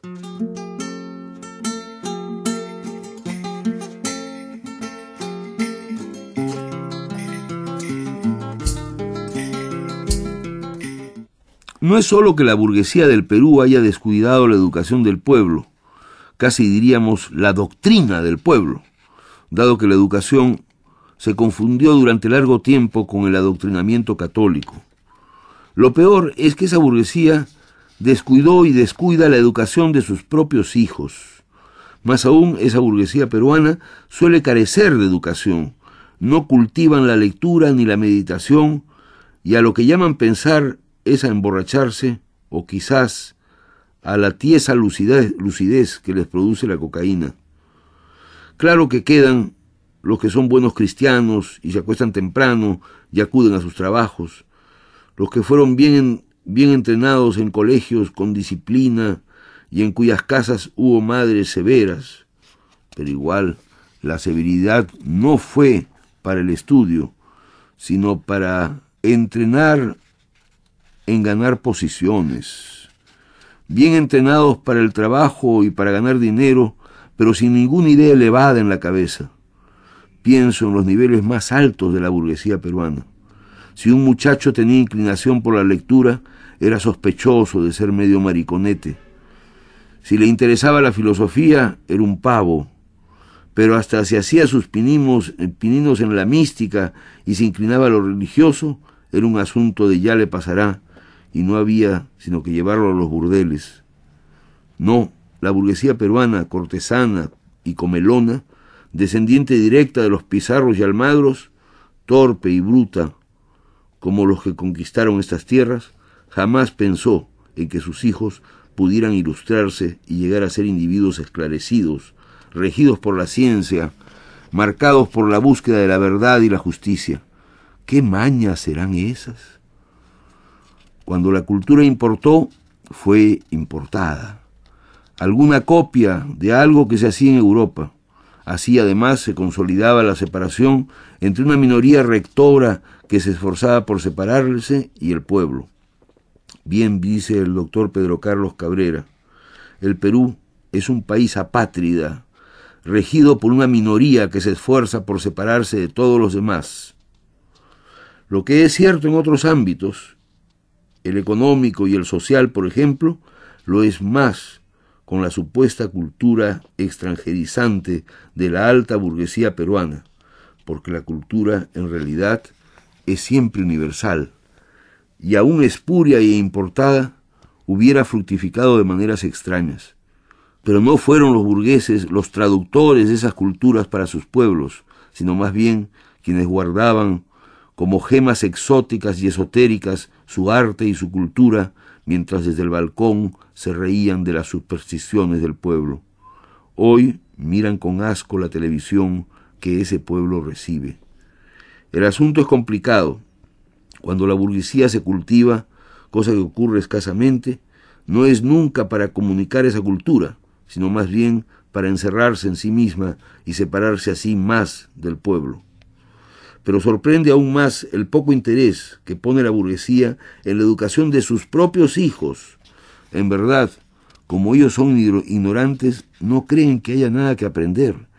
No es solo que la burguesía del Perú haya descuidado la educación del pueblo, casi diríamos la doctrina del pueblo, dado que la educación se confundió durante largo tiempo con el adoctrinamiento católico. Lo peor es que esa burguesía descuidó y descuida la educación de sus propios hijos. Más aún, esa burguesía peruana suele carecer de educación. No cultivan la lectura ni la meditación, y a lo que llaman pensar es a emborracharse, o quizás a la tiesa lucidez que les produce la cocaína. Claro que quedan los que son buenos cristianos y se acuestan temprano y acuden a sus trabajos, los que fueron bien entrenados en colegios con disciplina y en cuyas casas hubo madres severas, pero igual la severidad no fue para el estudio, sino para entrenar en ganar posiciones, bien entrenados para el trabajo y para ganar dinero, pero sin ninguna idea elevada en la cabeza. Pienso en los niveles más altos de la burguesía peruana. Si un muchacho tenía inclinación por la lectura, era sospechoso de ser medio mariconete. Si le interesaba la filosofía, era un pavo. Pero hasta se hacía sus pininos en la mística y se inclinaba a lo religioso, era un asunto de ya le pasará, y no había sino que llevarlo a los burdeles. No, la burguesía peruana, cortesana y comelona, descendiente directa de los Pizarros y Almagros, torpe y bruta como los que conquistaron estas tierras, jamás pensó en que sus hijos pudieran ilustrarse y llegar a ser individuos esclarecidos, regidos por la ciencia, marcados por la búsqueda de la verdad y la justicia. ¿Qué mañas serán esas? Cuando la cultura importó, fue importada. Alguna copia de algo que se hacía en Europa. Así, además, se consolidaba la separación entre una minoría rectora que se esforzaba por separarse y el pueblo. Bien dice el doctor Pedro Carlos Cabrera, el Perú es un país apátrida, regido por una minoría que se esfuerza por separarse de todos los demás. Lo que es cierto en otros ámbitos, el económico y el social, por ejemplo, lo es más con la supuesta cultura extranjerizante de la alta burguesía peruana, porque la cultura, en realidad, es siempre universal, y aún espuria e importada, hubiera fructificado de maneras extrañas. Pero no fueron los burgueses los traductores de esas culturas para sus pueblos, sino más bien quienes guardaban como gemas exóticas y esotéricas su arte y su cultura, mientras desde el balcón se reían de las supersticiones del pueblo. Hoy miran con asco la televisión que ese pueblo recibe. El asunto es complicado. Cuando la burguesía se cultiva, cosa que ocurre escasamente, no es nunca para comunicar esa cultura, sino más bien para encerrarse en sí misma y separarse así más del pueblo. Pero sorprende aún más el poco interés que pone la burguesía en la educación de sus propios hijos. En verdad, como ellos son ignorantes, no creen que haya nada que aprender.